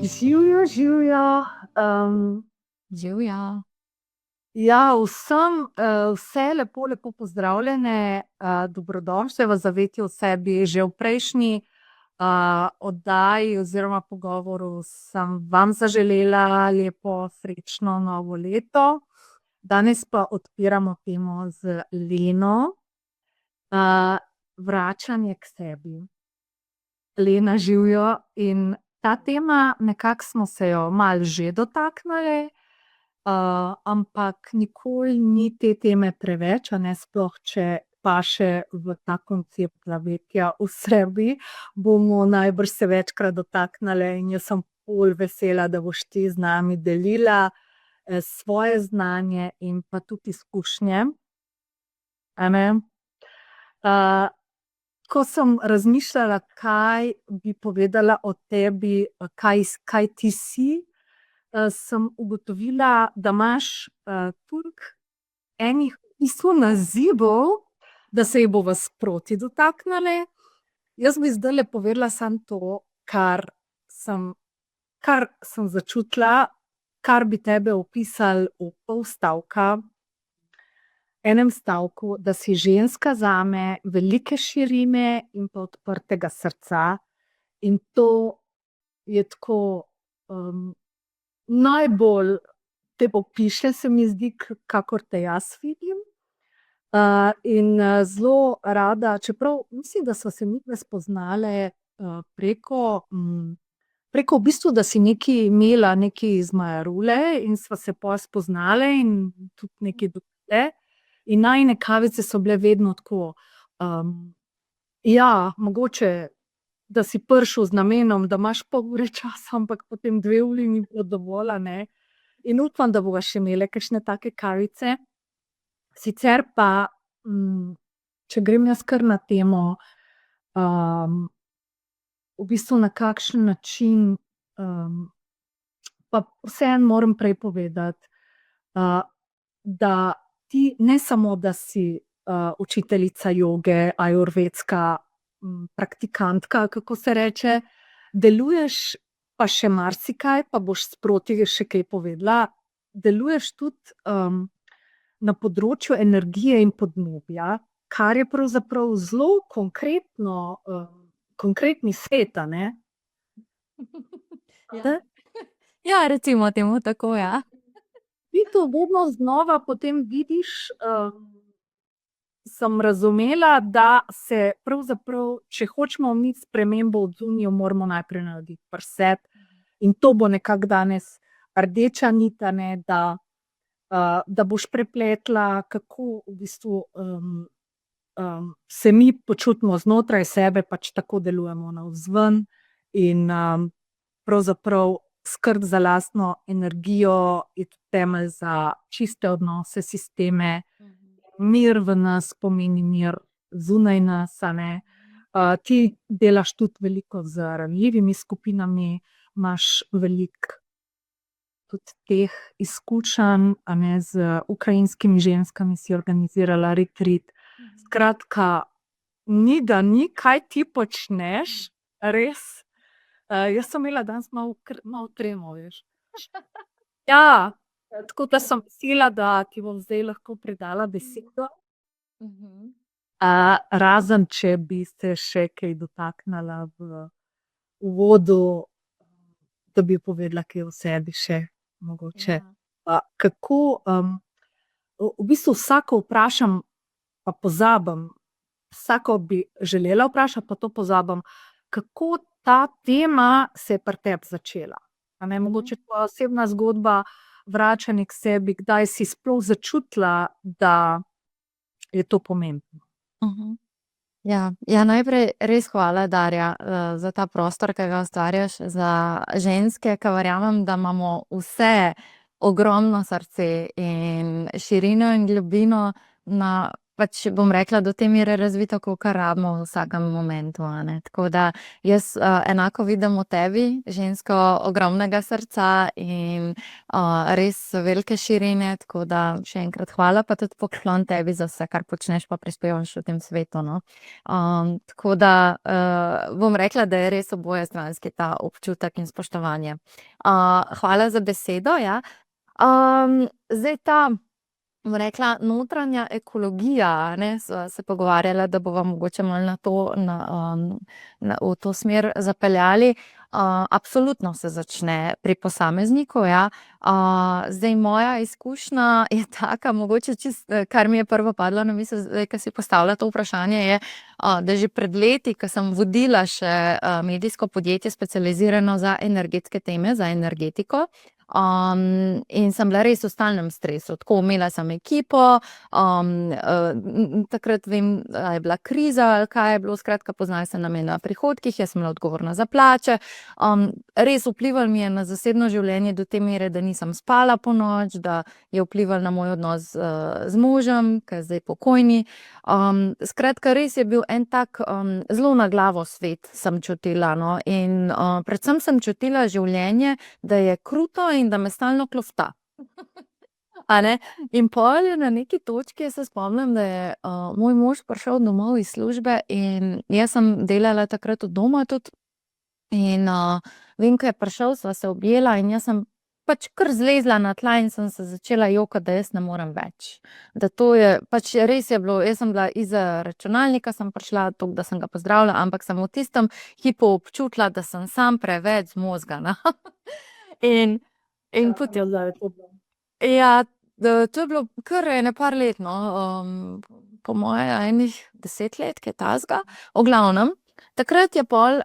Živjo, živjo. Živja. Ja, vsem vse lepo, lepo pozdravljene, dobrodošle v Zavetju o sebi. Že v prejšnji oddaji oziroma pogovoru sem vam zaželela lepo, srečno novo leto. Danes pa odpiramo temo z Leno, vračanje k sebi. Lena, živjo. In ta tema, nekako smo se jo malo že dotaknili, ampak nikoli ni te teme preveč, a ne, sploh če paše v ta koncept zavetja o sebi, bomo najbrž se večkrat dotaknili in jaz sem ful vesela, da boš ti z nami delila svoje znanje in pa tudi izkušnje. A ne? Ko sem razmišljala, kaj bi povedala o tebi, kaj ti si, sem ugotovila, da imaš toliko enih v bistvu nazivov, da se jih bova sproti dotaknili. Jaz bi zdajle povedala samo to, kar sem začutila, kar bi tebe opisali v pol stavka, enem stavku, da si ženska zame velike širine in pa odprtega srca. In to je tako najbolj te opiše, se mi zdi, kakor te jaz vidim. In zelo rada, čeprav mislim, da sva se midve spoznale preko v bistvu, da si nekaj imela nekaj iz Majarule in sva se pol spoznale in tudi nekaj dotle. In najine kavice so bile vedno tako, ja, mogoče, da si prišel z namenom, da imaš pol ure časa, ampak potem 2 uri ni bilo dovolj, a ne. In upam, da bova še imele kakšne take kavice. Sicer pa, če grem jaz kar na temo, v bistvu na kakšen način, pa vseeno moram prej povedati, da ti ne samo, da si učiteljica joge, ajurvedska praktikantka, kako se reče, deluješ pa še marsikaj, pa boš sproti še kaj povedala, deluješ tudi na področju energije in podnebja, kar je pravzaprav zelo konkretni svet, a ne? Ja, recimo temu tako, ja. Ti to vedno znova potem vidiš, sem razumela, da se pravzaprav, če hočemo mi spremembo od zunaj, jo moramo najprej narediti pri sebi. In to bo nekako danes rdeča nit, a ne, da boš prepletla, kako v bistvu se mi počutimo znotraj sebe, pač tako delujemo navzven in pravzaprav skrb za lastno energijo je tudi temelj za čiste odnose, sisteme. Mir v nas pomeni mir zunaj nas, a ne. Ti delaš tudi veliko z ranljivimi skupinami, imaš veliko tudi teh izkušenj, a ne, z ukrajinskimi ženskami si organizirala retreat. Skratka, ni da ni, kaj ti počneš, res. Jaz sem imela danes malo tremo, veš. Ja, tako da sem vesela, da ti bom zdaj lahko predala besedo. Razen če bi se še kaj dotaknila v uvodu, da bi povedala kaj o sebi še, mogoče. Kako, v bistvu vsako vprašam, pa pozabim, vsako bi želela vprašati, pa to pozabim, kako ta tema se je pri tebi začela? A ne, mogoče tvoja osebna zgodba, vračanje k sebi, kdaj si sploh začutila, da je to pomembno? Ja, najprej res hvala, Darja, za ta prostor, ki ga ustvarjaš za ženske, ke verjamem, da imamo vse ogromno srce in širino in globino na pač bom rekla, do te mere razvito, kolikor rabimo v vsakem momentu, a ne. Tako da jaz enako vidim v tebi žensko ogromnega srca in res velike širine, tako da še enkrat hvala, pa tudi poklon tebi za vse, kar počneš pa prispevaš v tem svetu, no. Tako da bom rekla, da je res obojestranski ta občutek in spoštovanje. Hvala za besedo, ja. Zdaj bom rekla, notranja ekologija, a ne, sva se pogovarjala, da bova mogoče malo na to, v to smer zapeljali. Absolutno se začne pri posamezniku, ja. Zdaj moja izkušnja je taka, mogoče kar mi je prvo padlo na misel, zdaj, ko si postavila to vprašanje, je, da že pred leti, ko sem vodila še medijsko podjetje, specializirano za energetske teme, za energetiko, in sem bila res v stalnem stresu. Tako, imela sem ekipo, takrat vem, a je bila kriza ali kaj je bilo, skratka, poznali se nam je na prihodkih, jaz sem bila odgovorna za plače. Res vplivalo mi je na zasebno življenje do te mere, da nisem spala ponoči, da je vplivalo na moj odnos z možem, ki je zdaj pokojni. Skratka, res je bil en tak zelo na glavo svet, sem čutila, no, in predvsem sem čutila življenje, da je kruto in da me stalno klofta. A ne? In pol je na neki točki, jaz se spomnim, da je moj mož prišel domov iz službe in jaz sem delala takrat od doma tudi. In vem, ko je prišel, sva se objela in jaz sem pač kar zlezla na tla in sem se začela jokati, da jaz ne morem več. Da to je, pač res je bilo, jaz sem bila izza računalnika, sem prišla, toliko, da sem ga pozdravila, ampak sem v tistem hipu občutila, da sem sam preveč zmozgana. In tudi ja, to je bilo kar ene par let, no, po moje enih 10 let, kaj takega. V glavnem, takrat je pol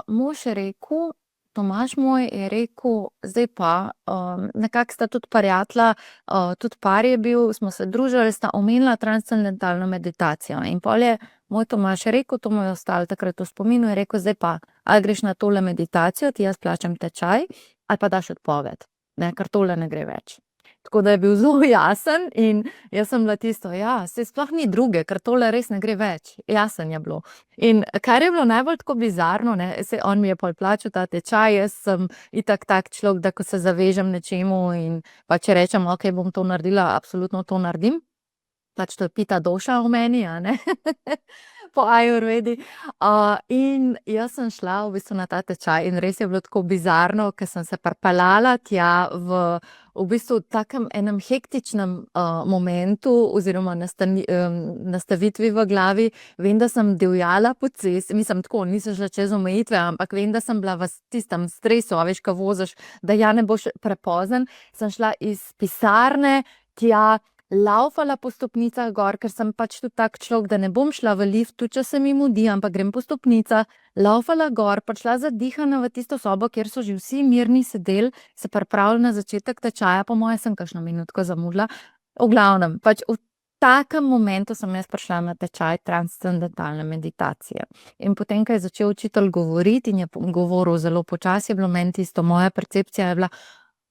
mož rekel, Tomaž moj je rekel, zdaj pa, nekako sta tudi prijatelja, tudi par je bil, smo se družili, sta omenila transcendentalno meditacijo. In pol je moj Tomaž rekel, to mu je ostalo takrat v spominu, je rekel, zdaj pa, ali greš na tole meditacijo, ti jaz plačam tečaj, ali pa daš odpoved, ne, ker tole ne gre več. Tako da je bil zelo jasen in jaz sem bila tisto, ja, saj sploh ni druge, ker tole res ne gre več. Jasen je bilo. In kar je bilo najbolj tako bizarno, ne, saj on mi je pol plačal ta tečaj, jaz sem itak tak človek, da ko se zavežem nečemu in pa če rečem, okej, bom to naredila, absolutno to naredim. Pač to je pita doša v meni, a ne. Po ajurvedi. In jaz sem šla v bistvu na ta tečaj in res je bilo tako bizarno, ker sem se pripeljala tja v bistvu takem enem hektičnem momentu oziroma nastavitvi v glavi. Vem, da sem divjala po cesti, mislim tako, nisem šla čez omejitve, ampak vem, da sem bila v tistem stresu, a veš, ko voziš, da ja ne boš prepozen. Sem šla iz pisarne tja, laufala po stopnicah gor, ker sem pač tudi tak človek, da ne bom šla v lift, tudi če se mi mudi, ampak grem po stopnicah, laufala gor, prišla zadihana v tisto sobo, kjer so že vsi mirni sedeli, se pripravili na začetek tečaja, po moje sem kakšno minutko zamudila. V glavnem, pač v takem momentu sem jaz prišla na tečaj transcendentalne meditacije. In potem, ko je začel učitelj govoriti in je govoril zelo počasi, je bilo meni tisto, moja percepcija je bila,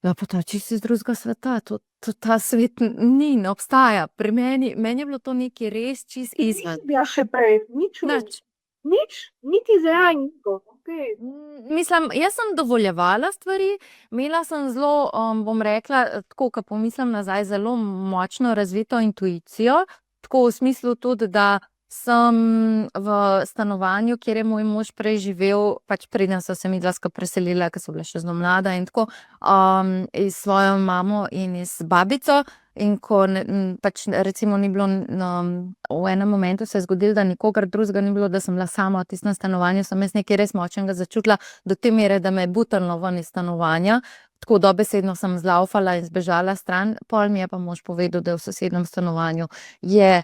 ja, pa to je čisto iz drugega sveta, to ta svet ni, ne obstaja. Pri meni je bilo to nekaj res čisto izven. Ja, še prej, nič, niti za okay. Mislim, jaz sem dovoljevala stvari, imela sem zelo, bom rekla, tako, ko pomislim nazaj, zelo močno razvito intuicijo, tako v smislu tudi, da sem v stanovanju, kjer je moj mož prej živel, pač preden so se midva skupaj preselila, ker so bila še zelo mlada in tako, s svojo mamo in z babico. In ko pač recimo ni bilo, v enem momentu se je zgodilo, da nikogar drugega ni bilo, da sem bila sama v tistem stanovanju, sem jaz nekaj res močnega začutila, do te mere, da me je butalo ven iz stanovanja. Tako dobesedno sem zlaufala in zbežala stran, pol mi je pa mož povedal, da v sosednjem stanovanju je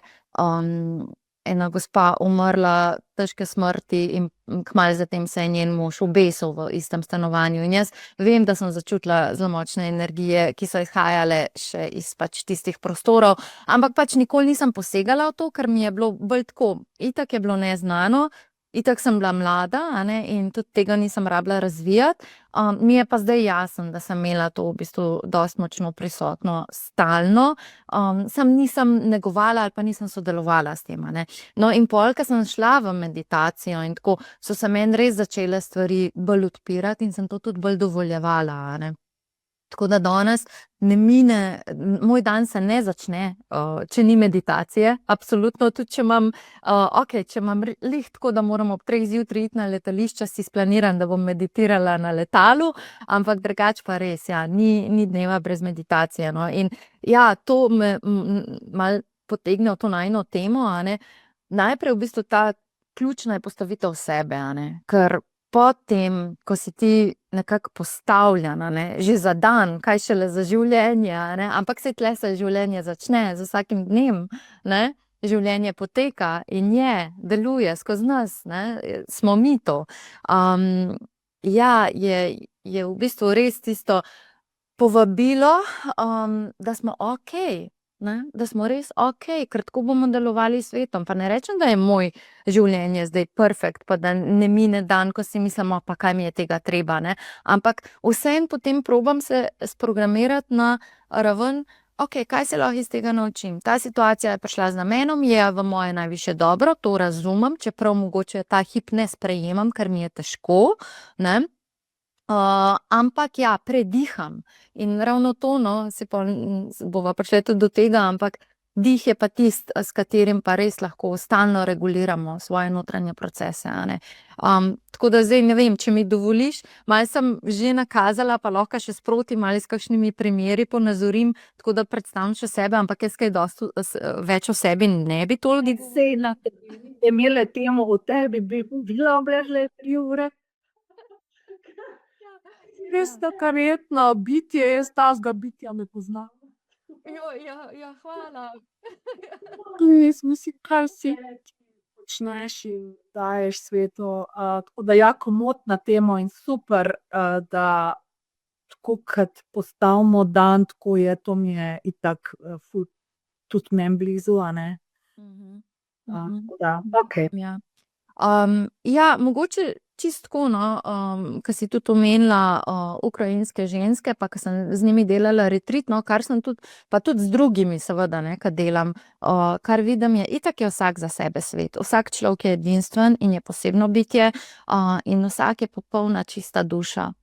ena gospa umrla težke smrti in kmalu zatem se je njen mož obesil v istem stanovanju. In jaz vem, da sem začutila zelo močne energije, ki so izhajale še iz pač tistih prostorov, ampak pač nikoli nisem posegala v to, ker mi je bilo bolj tako, itak je bilo neznano, Itak sem bila mlada, in tudi tega nisem rabila razvijati. Mi je pa zdaj jasno, da sem imela to v bistvu dosti močno prisotno stalno, sam nisem negovala ali pa nisem sodelovala s tem, No, in pol, ko sem šla v meditacijo in tako, so se meni res začele stvari bolj odpirati in sem to tudi bolj dovoljevala, Tako da danes ne mine, moj dan se ne začne, če ni meditacije, absolutno, tudi če imam, če imam glih tako, da moram ob 3 zjutraj iti na letališče, si splaniram, da bom meditirala na letalu, ampak drugače pa res, ni dneva brez meditacije, no, in to me malo potegne v to najino temo, Najprej v bistvu ta ključna je postavitev sebe, ker potem, ko si ti nekako postavljena, že za dan, kaj šele za življenje, ampak se tle se življenje začne, z vsakim dnem, življenje poteka in deluje skozi nas, smo mi to. Je v bistvu res tisto povabilo, da smo okej, da smo res okej, ker tako bomo delovali s svetom. Pa ne rečem, da je moj življenje zdaj perfekt, pa da ne mine dan, ko si mislimo, pa kaj mi je tega treba, ampak vseeno potem probam se sprogramirati na raven, kaj se lahko iz tega naučim. Ta situacija je prišla z namenom, je v moje najvišje dobro, to razumem, čeprav mogoče ta hip ne sprejemam, ker mi je težko, ampak prediham in ravno to, se pa bova prišli tudi do tega, ampak dih je pa tisti, s katerim pa res lahko stalno reguliramo svoje notranje procese, Tako da zdaj ne vem, če mi dovoliš, malo sem že nakazala, pa lahko še sproti malo s kakšnimi primeri ponazorim, tako da predstavim še sebe, ampak jaz kaj dosti več o sebi ne bi toliko. Sej na imele temo o tebi, bi bila obležle 3 ure. Res verjetno bitje, jaz tazga bitja ne poznam. Hvala. Res, mislim, kar si počneš in daješ svetu, tako da komotna tema in super, da tako kot postavimo dan, tako je, to mi je itak ful tudi meni blizu, tako da, okej. Mogoče čisto tako, ko si tudi omenila ukrajinske ženske, pa ko sem z njimi delala retreat, kar sem tudi, pa tudi z drugimi seveda, ko delam, kar vidim je, itak je vsak za sebe svet, vsak človek je edinstven in je posebno bitje, in vsak je popolna čista duša,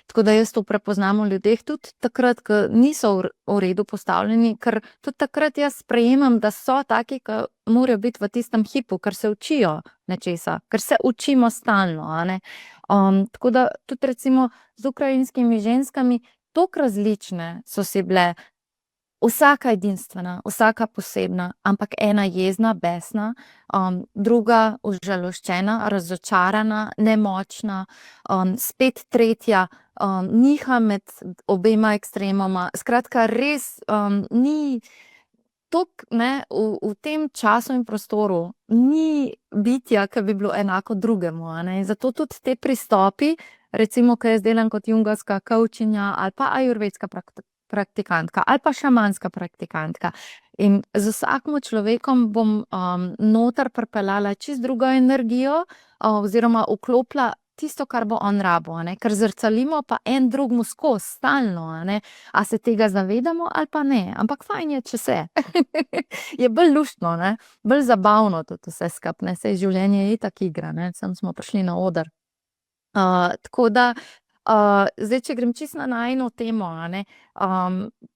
Tako da jaz to prepoznam v ljudeh tudi takrat, ko niso v redu postavljeni, ker tudi takrat jaz sprejemam, da so taki, ki morajo biti v tistem hipu, ker se učijo nečesa, ker se učimo stalno, Tako da tudi recimo z ukrajinskimi ženskami toliko različne so si bile, vsaka edinstvena, vsaka posebna, ampak ena jezna, besna, druga užaloščena, razočarana, nemočna, spet tretja, niha med obema ekstremoma, skratka res ni toliko, v tem času in prostoru ni bitja, ki bi bilo enako drugemu, in zato tudi te pristopi, recimo, ko jaz delam kot jungovska kovčinja ali pa ajurvedska praktikantka ali pa šamanska praktikantka. In z vsakim človekom bom noter pripeljala čisto drugo energijo, oziroma vklopila tisto, kar bo on rabil, ker zrcalimo pa en drugemu skozi, stalno, A se tega zavedamo ali pa ne, ampak fajn je, če se. Je bolj luštno, bolj zabavno tudi vse skupaj, saj življenje je itak igra, samo smo prišli na oder. Tako da, zdaj, če grem čisto na najino temo,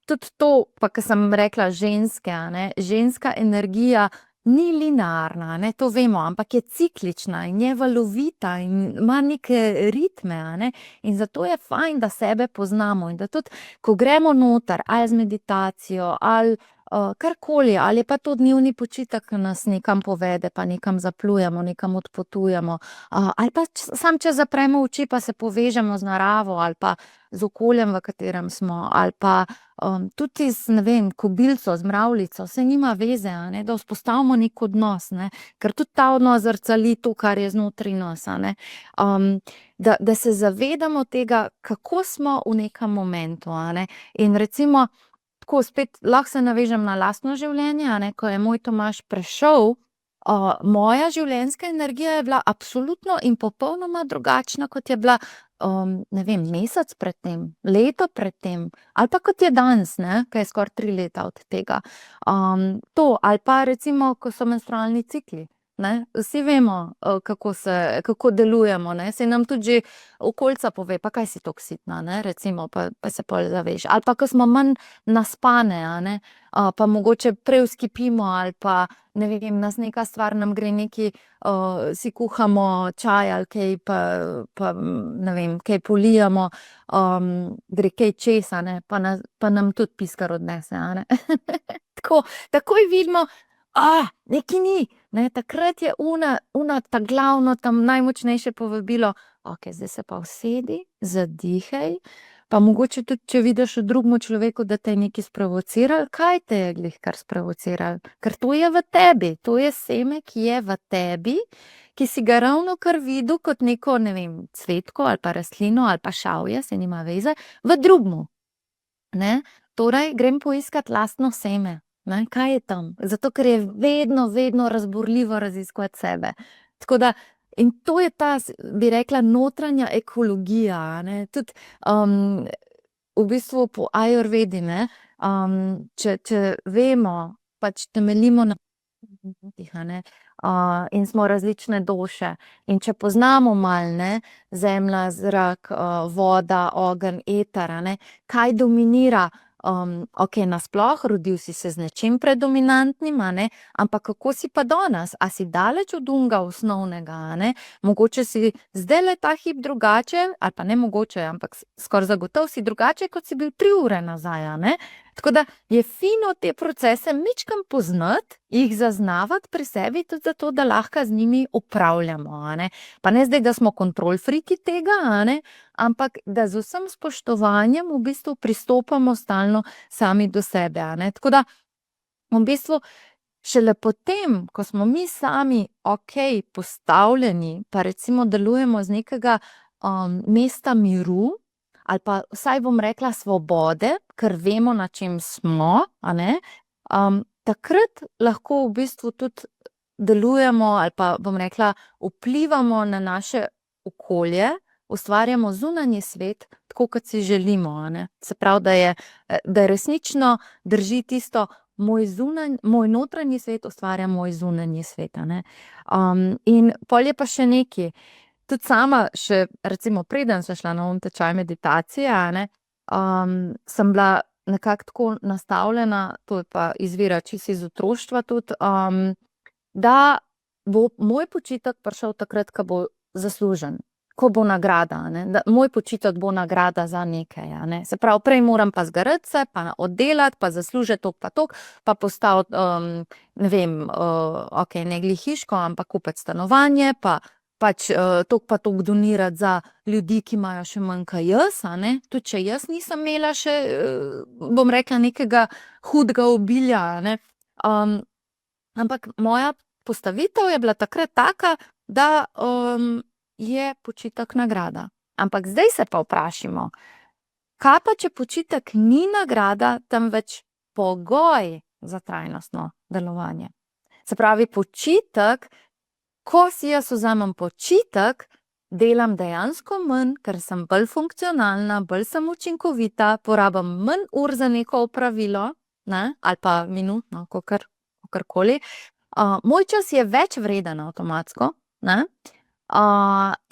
tudi to, pa ko sem rekla ženske, ženska energija ni linearna, to vemo, ampak je ciklična in je valovita in ima neke ritme, in zato je fajn, da sebe poznamo in da tudi, ko gremo noter, ali z meditacijo, ali karkoli, ali je pa to dnevni počitek, ki nas nekam povede, pa nekam zaplujemo, nekam odpotujemo, ali pa samo če zapremo oči, pa se povežemo z naravo, ali pa z okoljem, v katerem smo, ali pa tudi z, ne vem, kobilico, z mravljico, saj nima veze, da vzpostavimo neki odnos, ker tudi ta odnos zrcali to, kar je znotraj nas, da se zavedamo tega, kako smo v nekem momentu, in recimo, tako spet lahko se navežem na lastno življenje, ko je moj Tomaž prešel moja življenjska energija je bila absolutno in popolnoma drugačna, kot je bila, ne vem, mesec pred tem, leto pred tem, ali pa kot je danes, ne, ke je skoraj 3 leta od tega. Ali pa recimo, ko so menstrualni cikli, ne, vsi vemo, kako delujemo, ne, saj nam tudi že okolica pove: "Pa kaj si toliko sitna, ne," recimo, pa se pol zaveš. Ali pa ko smo manj naspane, a ne, pa mogoče prej vzkipimo ali pa, ne vem, nas neka stvar nam gre nekaj, si kuhamo čaj ali kaj, pa ne vem, kaj polijemo, gre kaj čez, a ne, pa nam tudi piskar odnese, a ne. Tako, takoj vidimo, nekaj ni, ne, takrat je ta glavno, tam najmočnejše povabilo: "Okej, zdaj se pa usedi, zadihaj, pa mogoče tudi, če vidiš v drugem človeku, da te je nekaj sprovociralo, kaj te je glihkar sprovociralo, ker to je v tebi, to je seme, ki je v tebi, ki si ga ravnokar videl kot neko, ne vem, cvetko ali pa rastlino ali pa šavje, saj nima veze, v drugemu." Ne, torej grem poiskat lastno seme, ne, kaj je tam, zato ker je vedno, vedno razburljivo raziskovati sebe. Tako da, in to je ta, bi rekla, notranja ekologija, a ne, tudi, v bistvu po ajurvedi, ne, če vemo, pač temeljimo na a ne, in smo različne doše, in če poznamo malo, ne, zemlja, zrak, voda, ogenj, eter, a ne, kaj dominira, okej, nasploh, rodil si se z nečim predominantnim, a ne, ampak kako si pa danes? A si daleč od onega osnovnega, a ne? Mogoče si zdajle ta hip drugače, ali pa ne mogoče, ampak skoraj zagotovo si drugače, kot si bil 3 ure nazaj, a ne. Tako da je fino te procese majčkeno poznati, jih zaznavati pri sebi, tudi zato, da lahko z njimi upravljamo, a ne. Pa ne zdaj, da smo kontrol friki tega, a ne, ampak da z vsem spoštovanjem v bistvu pristopamo stalno sami do sebe, a ne. Tako da v bistvu šele potem, ko smo mi sami okej postavljeni, pa recimo delujemo z nekega, mesta miru, ali pa vsaj, bom rekla, svobode, ker vemo, na čem smo, a ne, takrat lahko v bistvu tudi delujemo ali pa, bom rekla, vplivamo na naše okolje, ustvarjamo zunanji svet, tako kot si želimo, a ne. Se pravi, da resnično drži tisto: moj notranji svet ustvarja moj zunanji svet, a ne. In pol je pa še nekaj. Tudi sama še, recimo, preden sem šla na tečaj meditacije, a ne, sem bila nekako tako nastavljena, to je pa izvira čisto iz otroštva tudi, da bo moj počitek prišel takrat, ko bo zaslužen, ko bo nagrada, a ne, da moj počitek bo nagrada za nekaj, a ne. Se pravi, prej moram pa zgarati se, pa oddelati, pa zaslužiti toliko pa toliko, pa postaviti, ne vem, okej, ne glih hiško, ampak kupiti stanovanje, pa pač, toliko pa toliko donirati za ljudi, ki imajo še manj kot jaz, a ne, tudi če jaz nisem imela še, bom rekla, nekega hudega obilja, a ne. Ampak moja postavitev je bila takrat taka, da, je počitek nagrada. Ampak zdaj se pa vprašajmo, kaj pa, če počitek ni nagrada, temveč pogoj za trajnostno delovanje? Se pravi, počitek, ko si jaz vzamem počitek, delam dejansko manj, ker sem bolj funkcionalna, bolj sem učinkovita, porabim manj ur za neko opravilo, ne, ali pa minut, no, kakorkoli. Moj čas je več vreden avtomatsko, ne,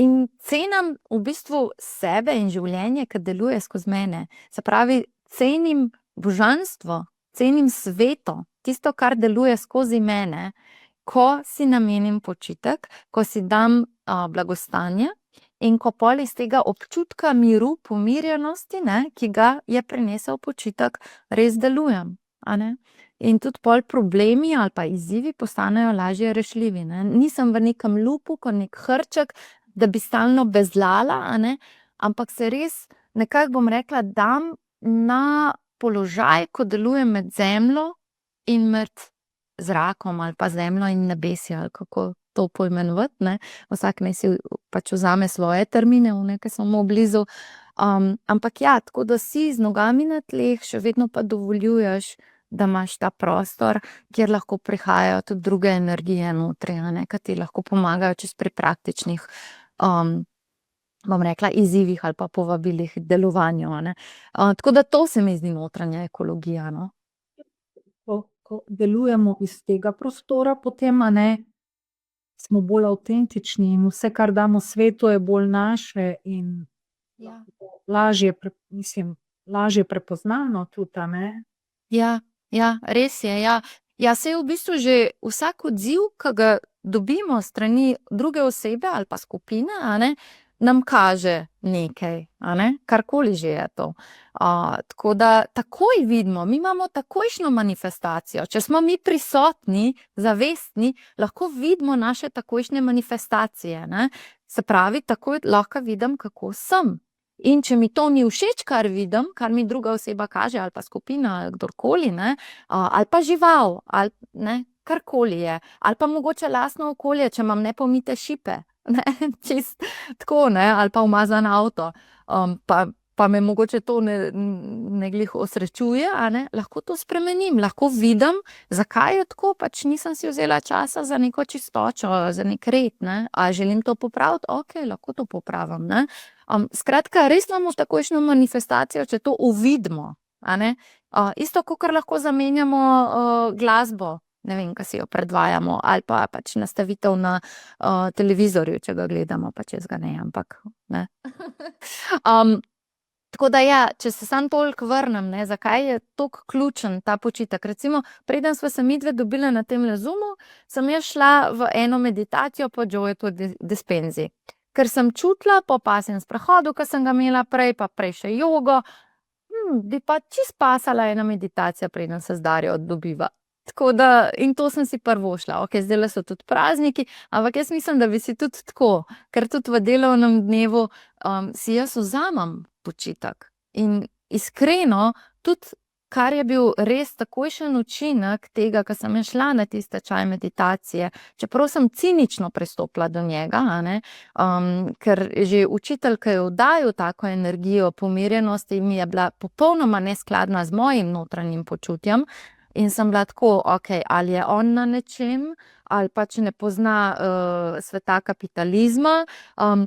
in cenim v bistvu sebe in življenje, ke deluje skozi mene. Se pravi, cenim božanstvo, cenim sveto, tisto, kar deluje skozi mene, ko si namenim počitek, ko si dam, blagostanje in ko pol iz tega občutka miru, pomirjenosti, ne, ki ga je prinesel počitek, res delujem, a ne. In tudi pol problemi ali pa izzivi postanejo lažje rešljivi, ne. Nisem v nekem lupu kot neki hrček, da bi stalno bezljala, a ne, ampak se res nekako, bom rekla, dam na položaj, ko delujem med zemljo in med zrakom ali pa zemljo in nebesjem, ali kako to poimenovati, ne. Vsak naj si pač vzame svoje termine, one, ke so mu blizu. Ampak ja, tako da si z nogami na tleh, še vedno pa dovoljuješ, da imaš ta prostor, kjer lahko prihajajo tudi druge energije notri, ki ti lahko pomagajo čez pri praktičnih, bom rekla, izzivih ali pa povabilih k delovanju. Tako da to se mi zdi notranja ekologija. No. Ko delujemo iz tega prostora, potem smo bolj avtentični in vse, kar damo svetu, je bolj naše in lažje prepoznano tudi, Ja, res je. Ja, saj v bistvu že vsak odziv, ki ga dobimo strani druge osebe ali pa skupine, nam kaže nekaj, karkoli že je to. Tako da takoj vidimo, mi imamo takojšnjo manifestacijo. Če smo mi prisotni, zavestni, lahko vidimo naše takojšnje manifestacije. Se pravi, takoj lahko vidim, kako sem. In če mi to ni všeč, kar vidim, kar mi druga oseba kaže, ali pa skupina, ali kdorkoli, ali pa žival, ali karkoli je, ali pa mogoče lastno okolje, če imam nepomite šipe, čist tako, ali pa umazan avto, pa me mogoče to ne glih osrečuje, lahko to spremenim, lahko vidim, zakaj je tako, pač nisem si vzela časa za neko čistočo, za nek red, a želim to popraviti, lahko to popravim, Skratka, res imamo takojšnjo manifestacijo, če to uvidimo, isto, kakor lahko zamenjamo glasbo, ne vem, kaj si jo predvajamo, ali pa pač nastavitev na televizorju, če ga gledamo, pač jaz ga ne, ampak ne. Tako da ja, če se samo toliko vrnem, zakaj je toliko ključen ta počitek. Recimo, preden sva se midve dobile na tem Zoomu, sem jaz šla v eno meditacijo po Joetu Dispenzi. Ker sem čutila po pasjem sprehodu, ki sem ga imela prej, pa prej še jogo, bi pa čisto pasala ena meditacija, preden se z Darjo dobiva. Tako da, in to sem si privoščila. Zdajle so tudi prazniki, ampak jaz mislim, da bi si tudi tako, ker tudi v delovnem dnevu si jaz vzamem počitek. In iskreno, tudi kar je bil res takojšen učinek tega, ko sem šla na tiste čaj meditacije, čeprav sem cinično pristopila do njega, ker že učitelj, ki je vdajal tako energijo pomirjenosti, mi je bila popolnoma neskladna z mojim notranjim počutjem. In sem bila tako, ali je on na nečem, ali pač ne pozna sveta kapitalizma.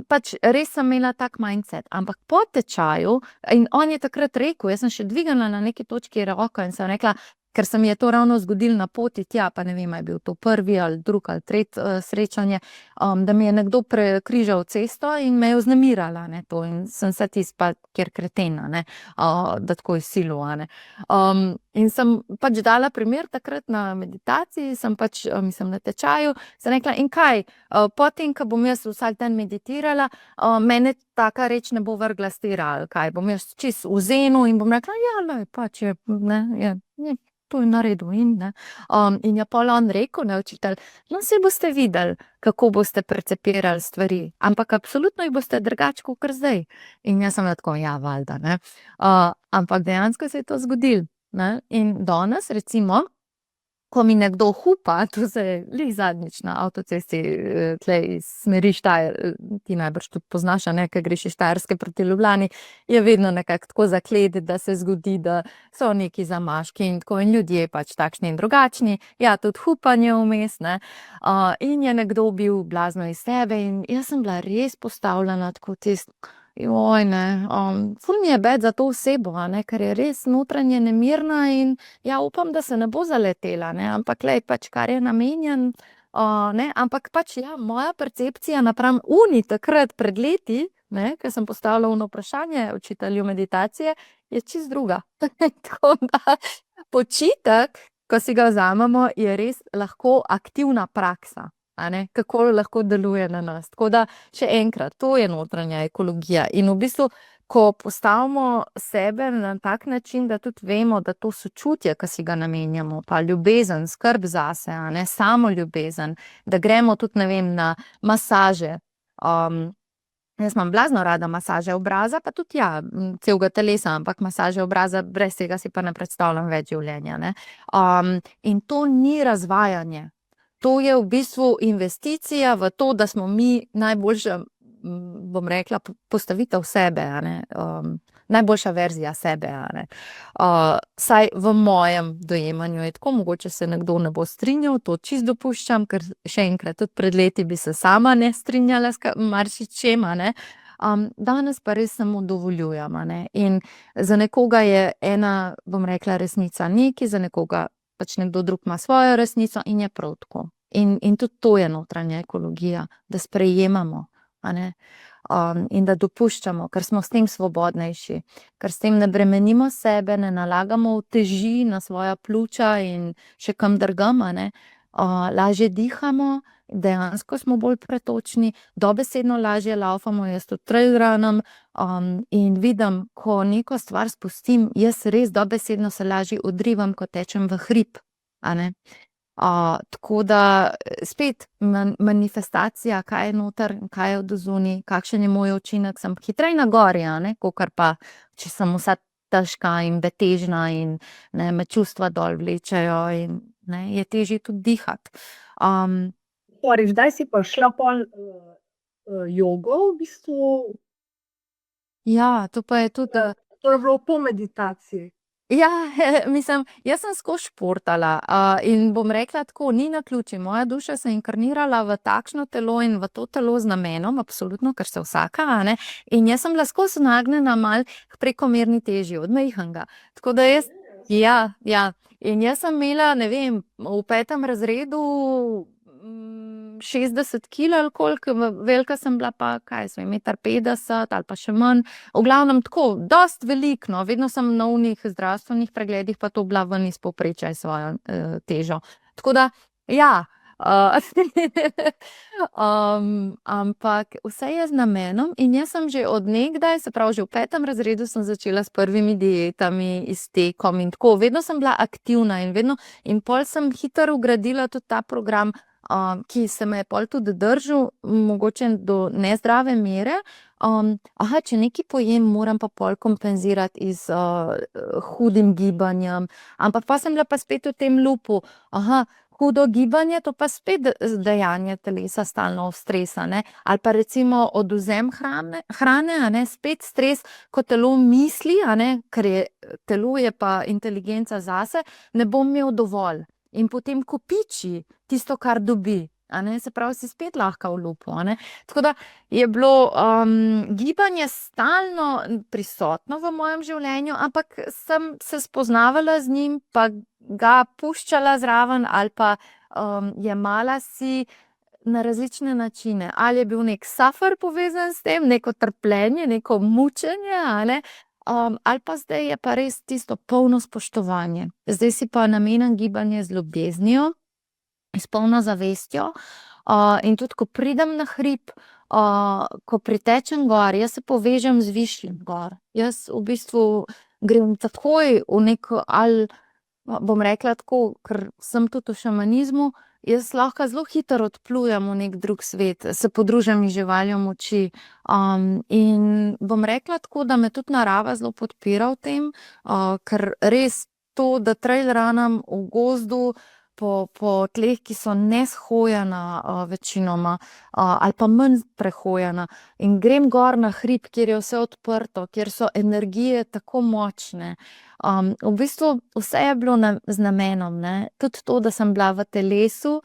Pač res sem imela tak mindset. Ampak po tečaju, in on je takrat rekel, jaz sem še dvignila na neki točki roko in sem rekla, ker se mi je to ravno zgodilo na poti tja, pa ne vem, je bil to prvi ali drugi ali tretji srečanje, da mi je nekdo prekrižal cesto in me je vznemirala, to, in sem se tispa, kjer kretena, da tako je silu, in sem pač dala primer takrat na meditaciji, sem pač, mislim, na tečaju, sem rekla, in kaj, potem, ko bom jaz vsak dan meditirala, mene taka reč ne bo vrgla s tira, ali kaj, bom jaz čist v zenu in bom rekla, pač je, to je naredil in je pol on rekel, učitelj, saj boste videli, kako boste percepirali stvari, ampak absolutno jih boste drugače, kakor zdaj. In jaz sem tako, valjda, ampak dejansko se je to zgodilo, in danes, recimo, ko mi nekdo hupa, to se je glih zadnjič na avtocesti, tle iz smeri ti najbrž tudi poznaš, ker greš iz Štajerske proti Ljubljani, je vedno nekako tako zaklet, da se zgodi, da so neki zamaški in tako, in ljudje pač takšni in drugačni, tudi hupanje vmes, in je nekdo bil blazno iz sebe in jaz sem bila res postavljena tako ful mi je bed za to osebo, ker je res notranje nemirna in upam, da se ne bo zaletela, ampak pač kar je namenjen, ampak pač moja percepcija napram takrat pred leti, ker sem postavila vprašanje učitelju meditacije, je čisto druga. Tako da počitek, ko si ga vzamemo, je res lahko aktivna praksa. Kako lahko deluje na nas. Tako da, še enkrat, to je notranja ekologija. In v bistvu, ko postavimo sebe na tak način, da tudi vemo, da to sočutje, ki si ga namenjamo, pa ljubezen, skrb zase, samo ljubezen, da gremo tudi, ne vem, na masaže. Jaz imam blazno rada masaže obraza, pa tudi celega telesa, ampak masaže obraza, brez tega si pa ne predstavljam več življenja. In to ni razvajanje. To je v bistvu investicija v to, da smo mi najboljša bom rekla, postavitev sebe, a ne, najboljša verzija sebe, a ne. Saj v mojem dojemanju je tako, mogoče se nekdo ne bo strinjal, to čisto dopuščam, ker še enkrat, tudi pred leti bi se sama ne strinjala s marsičem, a ne. Danes pa res samo dovoljujem, a ne. In za nekoga je ena, bom rekla, resnica nekaj, za nekoga pač nekdo drug ima svojo resnico in je prav tako. In tudi to je notranja ekologija, da sprejemamo, a ne. In da dopuščamo, ker smo s tem svobodnejši, ker s tem ne bremenimo sebe, ne nalagamo uteži na svoja pljuča in še kam drugam, a ne. Lažje dihamo, dejansko smo bolj pretočni, dobesedno lažje lavfamo, jaz tudi trail runem, in vidim, ko neko stvar spustim, jaz res dobesedno se lažje odrivam, ko tečem v hrib, a ne. Tako da spet manifestacija, kaj je noter, kaj je odzunaj, kakšen je moj učinek, sem hitreje na gori, a ne, kakor pa, če sem vsa težka in betežna in ne, me čustva dol vlečejo in ne, je težje tudi dihati. Zdaj si pa šla pol jogo v bistvu. Ja, to pa je tudi. To je bilo po meditaciji. Ja, mislim, jaz sem skozi športala, in bom rekla tako, ni naključje, moja duša se je inkarnirala v takšno telo in v to telo z namenom, absolutno, ker se vsaka, a ne, in jaz sem bila skozi nagnjena malo k prekomerni teži od majhnega. Tako da jaz, ja, in jaz sem imela, ne vem, v 5. razredu 60 kil ali koliko, velika sem bila pa, kaj sem, 1,50 m ali pa še manj. V glavnem tako, dosti veliko, no, vedno sem na onih zdravstvenih pregledih pa to bila ven iz povprečja s svojo težo. Tako da, ja, ampak vse je z namenom in jaz sem že od nekdaj, se pravi, že v 5. razredu sem začela s prvimi dietami, iztekom in tako, vedno sem bila aktivna in pol sem hitro vgradila tudi ta program, ki se me je pol tudi držal, mogoče do nezdrave mere. Če nekaj pojem, moram pa pol kompenzirati z hudim gibanjem, ampak pa sem bila pa spet v tem loopu. Hudo gibanje, to pa spet dejanje telesa stalno v stres, a ne. Ali pa recimo odvzem hrane, a ne, spet stres, ko telo misli, a ne, ker telo je pa inteligenca zase, ne bom imel dovolj. In potem kopiči tisto, kar dobi, a ne, se pravi, si spet lahko v loopu, a ne. Tako da je bilo gibanje stalno prisotno v mojem življenju, ampak sem se spoznavala z njim, pa ga puščala zraven ali pa jemala si na različne načine. Ali je bil nek suffer povezan s tem, neko trpljenje, neko mučenje, a ne. Ali pa zdaj je pa res tisto polno spoštovanje. Zdaj si pa namenim gibanje z ljubeznijo, s polno zavestjo, in tudi, ko pridem na hrib, ko pritečem gor, jaz se povežem z višjim gor. Jaz v bistvu grem takoj v neko, ali bom rekla tako, ker sem tudi v šamanizmu, jaz lahko zelo hitro odplujem v nek drug svet, se podružim z živaljo moči. In bom rekla tako, da me tudi narava zelo podpira v tem, ker res to, da trail runem v gozdu, po tleh, ki so neshojena večinoma, ali pa manj prehojena, in grem gor na hrib, kjer je vse odprto, kjer so energije tako močne. V bistvu vse je bilo z namenom, ne. Tudi to, da sem bila v telesu,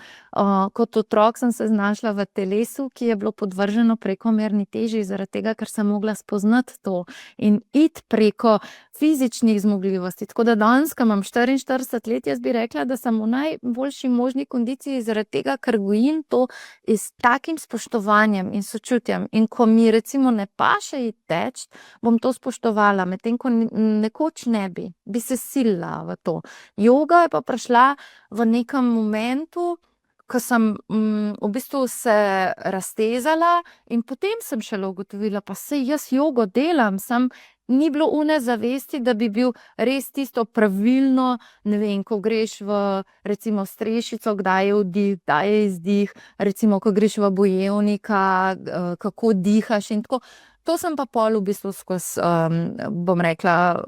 kot otrok sem se znašla v telesu, ki je bilo podvrženo prekomerni teži, zaradi tega, ker sem mogla spoznati to in iti preko fizičnih zmogljivosti. Tako da danes, ko imam 44 let, jaz bi rekla, da sem v najboljši možni kondiciji, zaradi tega, ker gojim to s takim spoštovanjem in sočutjem. In ko mi recimo ne paše iti teč, bom to spoštovala, medtem ko nekoč ne bi se silila v to. Joga je pa prišla v nekem momentu, ko sem v bistvu se raztezala in potem sem šele ugotovila, pa saj jaz jogo delam, ni bilo one zavesti, da bi bil res tisto pravilno, ne vem, ko greš v recimo strešico, kdaj je vdih, kdaj je izdih, recimo, ko greš v bojevnika, kako dihaš in tako. To sem pa pol v bistvu skozi, bom rekla,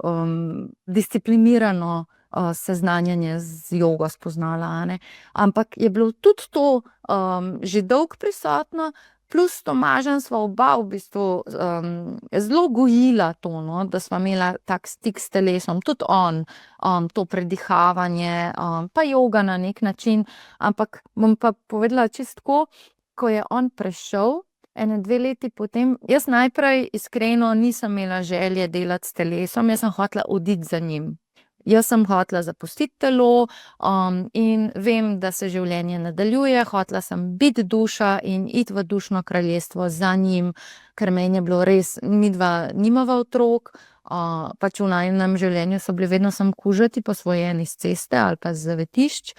disciplinirano seznanjanje z jogo spoznala, a ne. Ampak je bilo tudi to že dolgo prisotno, plus s Tomažem sva oba v bistvu zelo gojila to, no, da sva imela tak stik s telesom, tudi on, to predihavanje, pa joga na nek način, ampak bom pa povedala čisto tako, ko je on prešel, 1-2 leti potem, jaz najprej iskreno nisem imela želje delati s telesom, jaz sem hotela oditi za njim. Jaz sem hotela zapustiti telo, in vem, da se življenje nadaljuje, hotela sem biti duša in iti v dušno kraljestvo za njim, ker meni je bilo res, midva nimava otrok, pač v najinem življenju so bili vedno samo kužati posvojeni s ceste ali pa z zavetišč.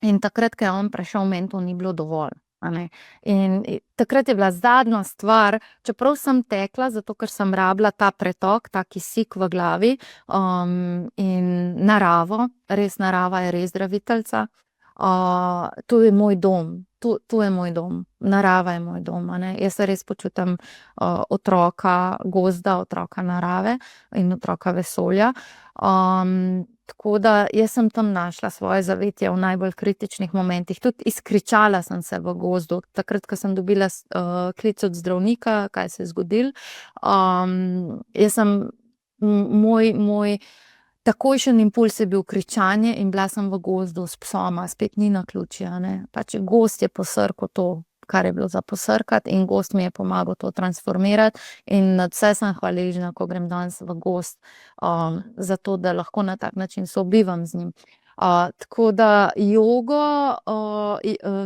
In takrat, ko je on prešel, meni to ni bilo dovolj, a ne. In takrat je bila zadnja stvar, čeprav sem tekla, zato ker sem rabila ta pretok, ta kisik v glavi, in naravo, res narava je res zdraviteljica. To je moj dom, to je moj dom, narava je moj dom, a ne. Jaz se res počutim otroka gozda, otroka narave in otroka vesolja. Tako da jaz sem tam našla svoje zavetje v najbolj kritičnih momentih. Tudi izkričala sem se v gozdu, takrat, ko sem dobila klic od zdravnika, kaj se je zgodilo. Jaz sem, moj takojšen impulz je bil kričanje in bila sem v gozdu s psoma, spet ni naključje, a ne. Pač gozd je posrkal to, kar je bilo za posrkati, in gozd mi je pomagal to transformirati in nadvse sem hvaležna, ko grem danes v gozd, zato da lahko na tak način sobivam z njim. Tako da jogo,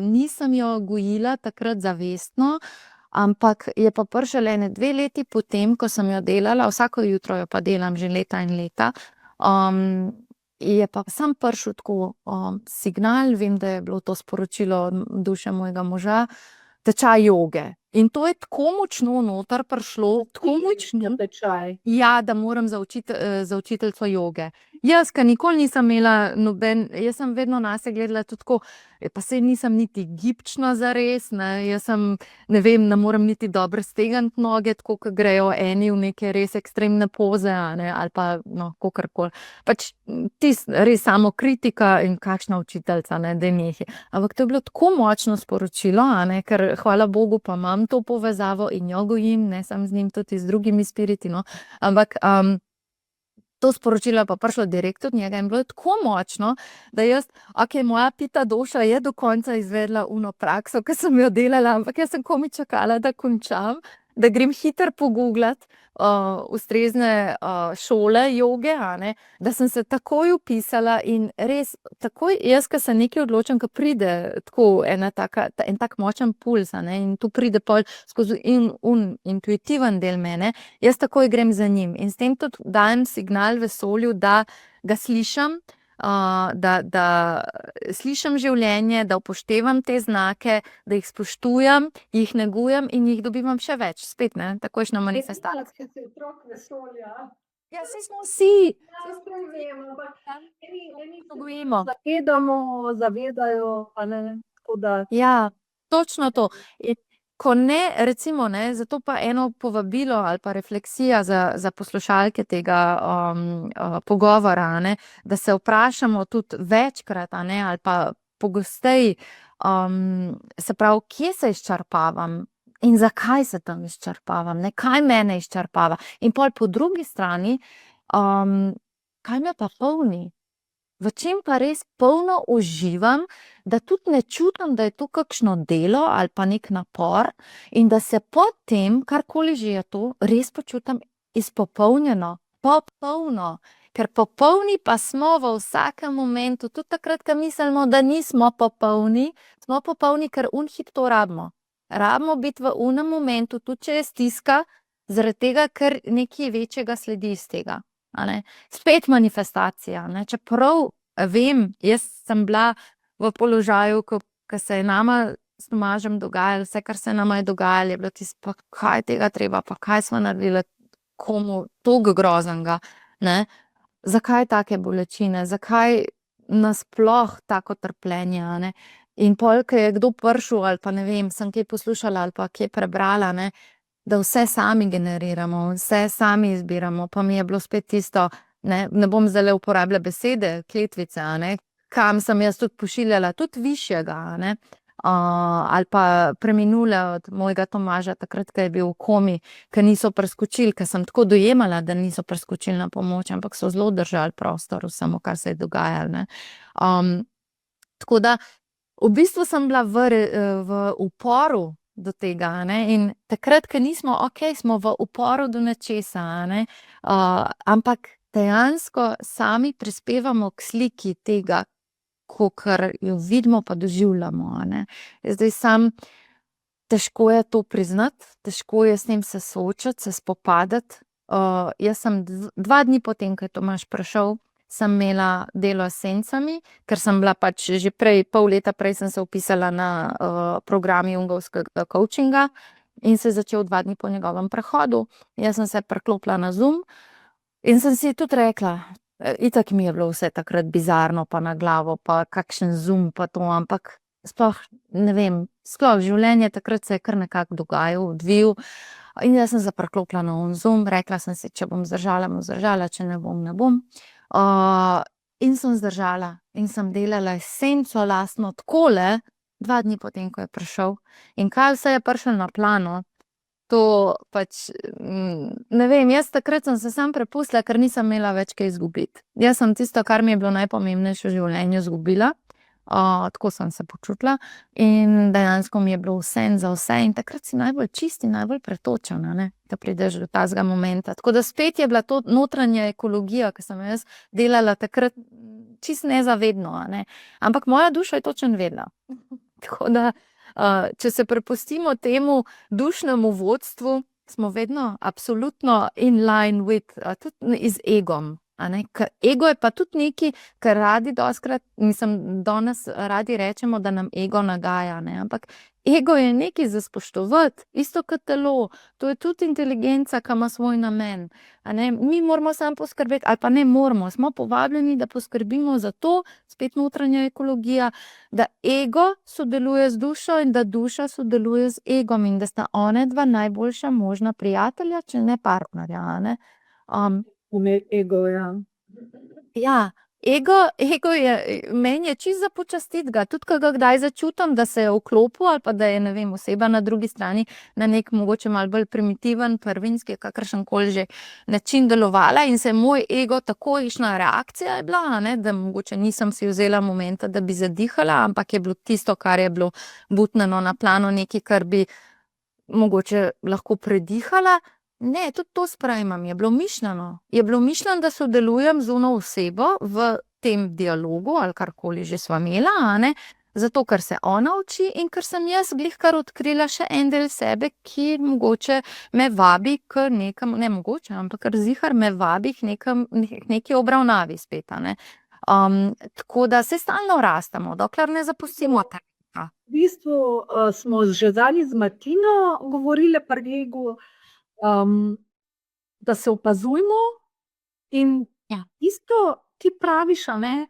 nisem jo gojila takrat zavestno, ampak je pa prišel 1-2 leti potem, ko sem jo delala, vsako jutro jo pa delam že leta in leta, je pa samo prišel tako signal, vem, da je bilo to sporočilo duše mojega moža, tečaj joge. In to je tako močno noter prišlo, tako močno, Tečaj. ja, da moram za učiteljico joge. Jaz, ke nikoli nisem imela jaz sem vedno nase gledala tudi tako, pa saj nisem niti gibčna zares, ne, jaz sem, ne vem, ne morem niti dobro stegniti noge, tako ke grejo eni v neke res ekstremne poze, a ne, ali pa, no, kakorkoli. Pač res samokritika in kakšna učiteljica, ne, daj nehaj. Ampak to je bilo tako močno sporočilo, a ne, ker hvala Bogu pa imam to povezavo in jo gojim, ne samo z njim, tudi z drugimi spiriti, no. Ampak, to sporočilo je pa prišlo direkt od njega in bilo je tako močno, da jaz, okej, moja pita duša je do konca izvedla ono prakso, ke sem jo delala, ampak jaz sem komaj čakala, da končam, da grem hitro poguglat, ustrezne, šole joge, a ne, da sem se takoj vpisala in res takoj jaz, ke se nekaj odločim, ke pride tako en tak močen pulz, a ne, in to pride pol skozi intuitiven del mene, jaz takoj grem za njim in s tem tudi dajem signal vesolju, da ga slišim, da slišim življenje, da upoštevam te znake, da jih spoštujem, jih negujem in jih dobivam še več. Spet, ne, takojšnja manifestacija. Ker si otrok vesolja. Ja, saj smo vsi. Eni To gojimo. zavedamo, zavedajo, a ne, tako da. Ja, točno to. In ko ne, recimo, ne, zato pa eno povabilo ali pa refleksija za poslušalke tega, pogovora, a ne, da se vprašamo tudi večkrat, a ne, ali pa pogosteje, se pravi, kje se izčrpavam in zakaj se tam izčrpavam, ne, kaj mene izčrpava. In pol po drugi strani, kaj me pa polni? V čem pa res polno uživam, da tudi ne čutim, da je to kakšno delo ali pa neki napor in da se pod tem, karkoli že je to, res počutim izpopolnjeno, popolno. Ker popolni pa smo v vsakem momentu, tudi takrat, ko mislimo, da nismo popolni, smo popolni, ker hip to rabimo. Rabimo biti v onem momentu, tudi če je stiska, zaradi tega, ker nekaj večjega sledi iz tega, a ne. Spet manifestacija, ne, čeprav vem, jaz sem bila v položaju, ko se je nama s Tomažem dogajalo, vse, kar se nama je dogajalo, je bilo tisto, pa kaj je tega treba, pa kaj sva naredila komu toliko groznega, ne. Zakaj take bolečine, zakaj nasploh tako trpljenje, a ne. In pol, ko je kdo prišel, ali pa ne vem, sem kaj poslušala ali pa kje prebrala, ne, da vse sami generiramo, vse sami izbiramo, pa mi je bilo spet tisto, ne bom zdajle uporabljala besede, kletvice, a ne, kam sem jaz tudi pošiljala, tudi višjega, a ne. ali pa preminule od mojega Tomaža, takrat, ko je bil v komi, ker niso preskočili, ker sem tako dojemala, da niso preskočili na pomoč, ampak so zelo držali prostor vsemu, kar se je dogajalo, ne. Tako da v bistvu sem bila v uporu do tega, a ne, in takrat, ko nismo smo v uporu do nečesa, a ne, ampak dejansko sami prispevamo k sliki tega, kakor jo vidimo pa doživljamo, a ne. Zdaj težko je to priznati, težko je s tem se soočati, se spopadati. Jaz sem 2 dni potem, ko je Tomaž prišel, sem imela delo s sencami, ker sem bila pač že pol leta prej sem se vpisala na program jungovskega coachinga in se je začel 2 dni po njegovem prehodu. Jaz sem se priklopila na Zoom in sem si tudi rekla, itak mi je bilo vse takrat bizarno, pa na glavo, pa kakšen Zoom, pa to, ampak sploh ne vem, sploh življenje takrat se je kar nekako dogajalo, odvijalo. In jaz sem se priklopila na Zoom, rekla sem si, če bom zdržala, bom zdržala, če ne bom, ne bom. In sem zdržala in sem delala esenco lastno takole, 2 dni potem, ko je prišel. In kaj vse je prišlo na plano, to pač, ne vem, jaz takrat sem se samo prepustila, ker nisem imela več kaj izgubiti. Jaz sem tisto, kar mi je bilo najpomembnejše v življenju, izgubila. Tako sem se počutila in dejansko mi je bilo vseeno za vse in takrat si najbolj čist in najbolj pretočen, a ne, da prideš do tazga momenta. Tako da spet je bila to notranja ekologija, ki sem jo jaz delala takrat čisto nezavedno, a ne. Ampak moja duša je točno vedela. Tako da, če se prepustimo temu dušnemu vodstvu, smo vedno absolutno in line with, tudi z egom. A ne, ker ego je pa tudi nekaj, kar radi dostikrat, danes radi rečemo, da nam ego nagaja, ne, ampak ego je nekaj za spoštovati, isto kot telo, to je tudi inteligenca, ki ima svoj namen, a ne, mi moramo samo poskrbeti, ali pa ne moramo, smo povabljeni, da poskrbimo za to, spet notranja ekologija, da ego sodeluje z dušo in da duša sodeluje z egom in da sta onadva najboljša možna prijatelja, če ne partnerja, a ne. Ego, ja. Ja, ego je, meni je čisto za počastiti ga, tudi ko ga kdaj začutim, da se je vklopil ali pa da je, ne vem, oseba na drugi strani na neki mogoče malo bolj primitiven, prvinski, kakršenkoli že način delovala in se je moj ego takojšnja reakcija je bila, a ne, da mogoče nisem si vzela momenta, da bi zadihala, ampak je bilo tisto, kar je bilo butneno na plano, nekaj, kar bi mogoče lahko predihala. Ne, tudi to sprejmem, je bilo mišljeno. Je bilo mišljeno, da sodelujem z ono osebo v tem dialogu ali karkoli že sva imela, a ne, zato, ker se ona uči in ker sem jaz glihkar odkrila še en del sebe, ki mogoče me vabi k nekam, ne mogoče, ampak kar ziher me vabi k neki obravnavi spet, a ne. Tako da se stalno rastemo, dokler ne zapustimo tega. V bistvu smo že zadnjič z Martino govorile pri egu, da se opazujmo in Ja. isto ti praviš, a ne,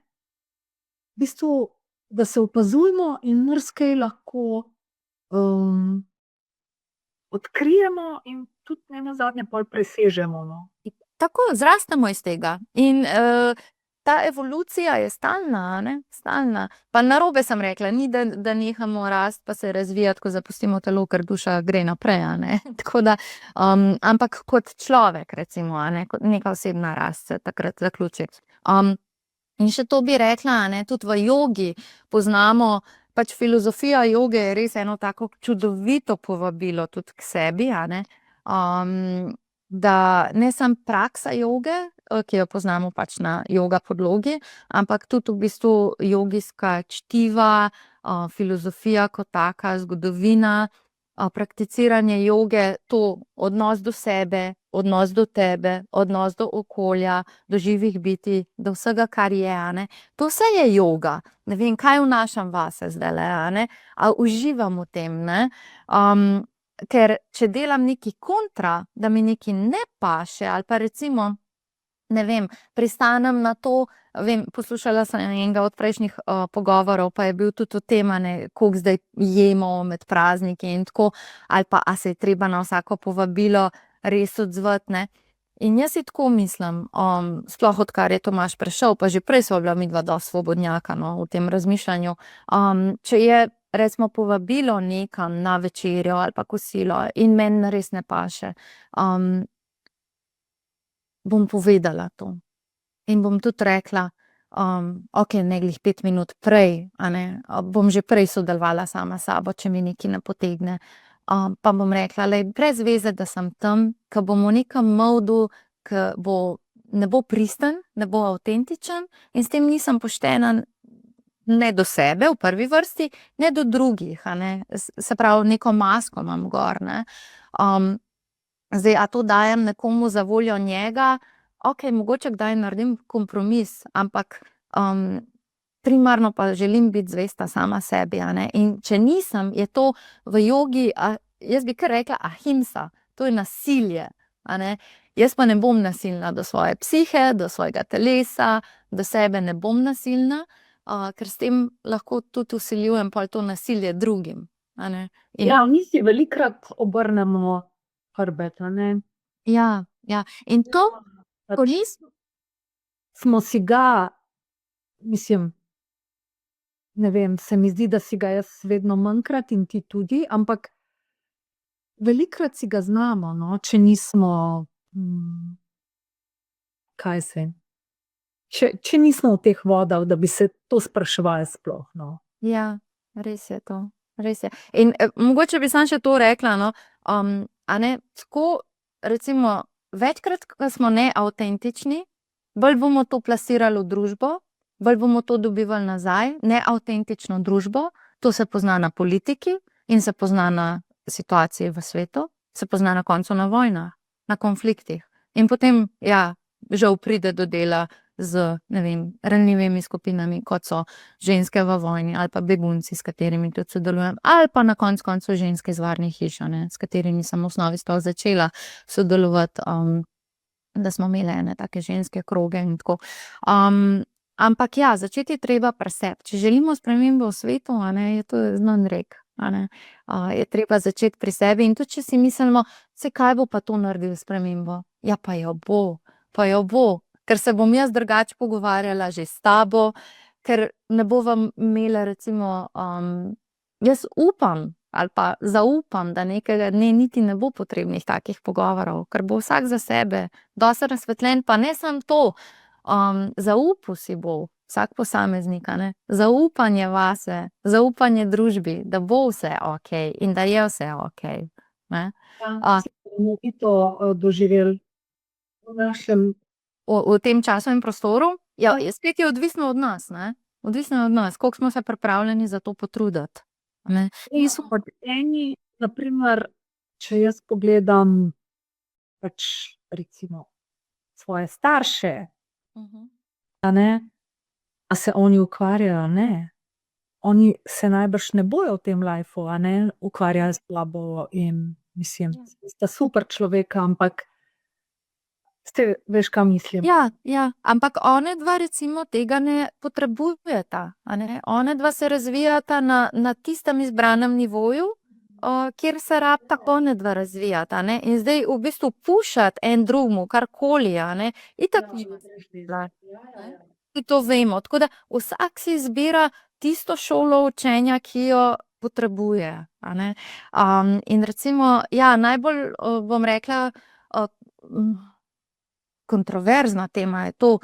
v bistvu, da se opazujmo in marsikaj lahko odkrijemo in tudi nenazadnje pol presežemo, no. Tako, zrastemo iz tega in ta evolucija je stalna, a ne, stalna. Pa narobe sem rekla, ni da nehamo rasti pa se razvijati, ko zapustimo telo, ker duša gre naprej, a ne. Tako da, ampak kot človek recimo, a ne, kot neka osebna rast se takrat zaključi. In še to bi rekla, a ne, tudi v jogi poznamo, pač filozofija joge je res eno tako čudovito povabilo tudi k sebi, a ne. Da ne samo praksa joge, ki jo poznamo pač na joga podlogi, ampak tudi v bistvu jogijska čtiva, filozofija kot taka, zgodovina, prakticiranje joge, to odnos do sebe, odnos do tebe, odnos do okolja, do živih bitij, do vsega, kar je, a ne. To vse je joga. Ne vem, kaj vnašam vase zdajle, a ne, a uživam v tem, ne. Ker če delam nekaj kontra, da mi nekaj ne paše, ali pa recimo, ne vem, pristanem na to, vem, poslušala sem enega od prejšnjih pogovorov, pa je bil tudi o tem, a ne, koliko zdaj jemo med prazniki in tako, ali pa a se je treba na vsako povabilo res odzvati, ne. In jaz si tako mislim, sploh odkar je Tomaž prišel, pa že prej sva bila midva dosti svobodnjaka, no, v tem razmišljanju. Če je recimo povabilo nekam na večerjo ali pa kosilo in meni res ne paše, bom povedala to. In bom tudi rekla, ok, ne glih 5 minut prej, a ne, bom že prej sodelovala sama s sabo, če mi nekaj ne potegne. Pa bom rekla, lej, brez veze, da sem tam, ke bom v nekem modu, ke ne bo pristen, ne bo avtentičen in s tem nisem poštena ne do sebe v prvi vrsti, ne do drugih, a ne. Se pravi, neko masko imam gor, ne. Zdaj, a to dajem nekomu za voljo njega? Ok, mogoče kdaj naredim kompromis, ampak primarno pa želim biti zvesta sama sebi, a ne. In če nisem, je to v jogi, jaz bi kar rekla ahimsa, to je nasilje, a ne. Jaz pa ne bom nasilna do svoje psihe, do svojega telesa, do sebe ne bom nasilna, ker s tem lahko tudi vsiljujem pol to nasilje drugim, a ne. Ja, mi si velikokrat obrnemo hrbet, a ne. Ja, ja. In to, ko Smo si ga, mislim, ne vem, se mi zdi, da si ga jaz vedno manjkrat in ti tudi, ampak velikokrat si ga znamo, no, če nismo, kaj se vem, če nismo v teh vodah, da bi se to spraševali sploh, no. Ja, res je to, res je. In mogoče bi samo še to rekla, no, a ne, tako recimo večkrat, ko smo neavtentični, bolj bomo to plasirali v družbo, bolj bomo to dobivali nazaj, neavtentično družbo, to se pozna na politiki in se pozna na situaciji v svetu, se pozna na koncu na vojnah, na konfliktih. In potem, ja, žal pride do dela z, ne vem, ranljivimi skupinami, kot so ženske v vojni ali pa begunci, s katerimi tudi sodelujem, ali pa na koncu ženske iz varnih hiš, a ne, s katerimi sem v osnovi sploh začela sodelovati, da smo imeli ene take ženske kroge in tako. Ampak ja, začeti je treba pri sebi. Če želimo spremembe v svetu, a ne, je to znan rek, a ne. Je treba začeti pri sebi in tudi če si mislimo, saj kaj bo pa to naredil spremembo? Ja, pa jo bo, ker se bom jaz drugače pogovarjala že s tabo, ker ne bova imela recimo, jaz upam ali pa zaupam, da nekega dne niti ne bo potrebnih takih pogovorov, ker bo vsak za sebe dosti razsvetljen, pa ne samo to, zaupal si bo vsak posameznik, a ne, zaupanje vase, zaupanje družbi, da bo vse okej in da je vse okej, ne. Bomo mi to doživeli v našem. V tem času in prostoru? Ja, spet je odvisno od nas, ne. Odvisno je od nas, koliko smo se pripravljeni za to potruditi, a ne. Niso pa eni, na primer, če jaz pogledam pač recimo svoje starše, a ne, a se oni ukvarjajo, ne. Oni se najbrž ne bojo v tem lifeu, a ne, ukvarjali s sabo in mislim, sta super človeka, ampak veš, kaj mislim. Ja, ampak onadva recimo tega ne potrebujeta, a ne. Onadva se razvijata na tistem izbranem nivoju, kjer se rabita onadva razvijati, a ne. In zdaj v bistvu pušati en drugemu karkoli, a ne, itak to vemo, tako da vsak si izbira tisto šolo učenja, ki jo potrebuje, a ne. In recimo, ja, najbolj, bom rekla, kontroverzna tema je to,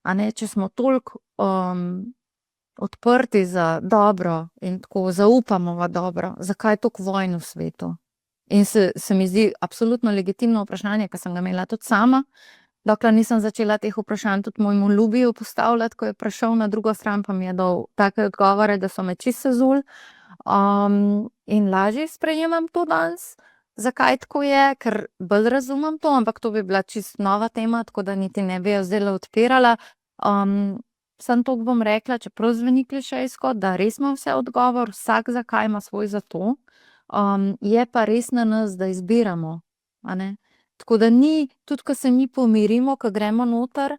a ne, če smo toliko odprti za dobro in tako zaupamo v dobro, zakaj toliko vojn v svetu? In se mi zdi absolutno legitimno vprašanje, ke sem ga imela tudi sama, dokler nisem začela teh vprašanj tudi mojemu Ljubiju postavljati, ko je prišel na drugo stran, pa mi je dal take odgovore, da so me čisto sezuli. In lažje sprejemam to danes. Zakaj tako je? Ker bolj razumem to, ampak to bi bila čisto nova tema, tako da niti ne bi jo zdajle odpirala. Samo toliko bom rekla, čeprav zveni klišejsko, da res ima vse odgovor, vsak zakaj ima svoj zato. Je pa res na nas, da izbiramo, a ne. Tako da ni, tudi ko se mi pomirimo, ko gremo noter,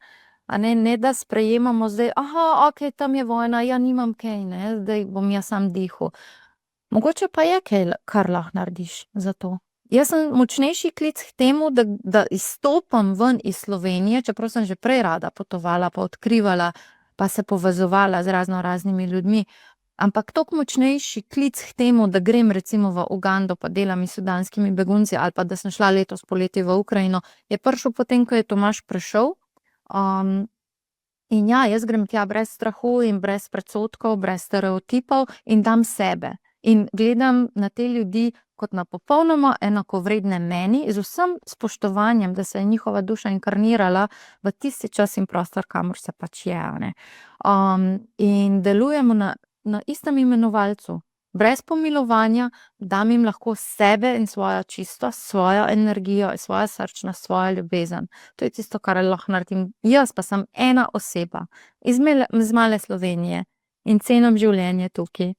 a ne da sprejemamo zdaj, okej, tam je vojna, ja, nimam kaj, ne, zdaj bom jaz sam dihal. Mogoče pa je kaj, kar lahko narediš za to. Jaz sem močnejši klic k temu, da izstopam ven iz Slovenije, čeprav sem že prej rada potovala pa odkrivala pa se povezovala z raznoraznimi ljudmi. Ampak toliko močnejši klic k temu, da grem recimo v Ugando pa delam s sudanskimi begunci ali pa da sem šla letos poleti v Ukrajino, je prišel potem, ko je Tomaž prišel. In ja, jaz grem tja brez strahu in brez predsodkov, brez stereotipov in dam sebe. In gledam na te ljudi kot na popolnoma enakovredne meni, z vsem spoštovanjem, da se je njihova duša inkarnirala v tisti čas in prostor, kamor se pač je, a ne. In delujemo na istem imenovalcu. Brez pomilovanja dam jim lahko sebe in svojo čistost, svojo energijo, svojo srčnost, svojo ljubezen. To je tisto, kar lahko naredim. Jaz pa sem ena oseba iz male Slovenije in cenim življenje tukaj.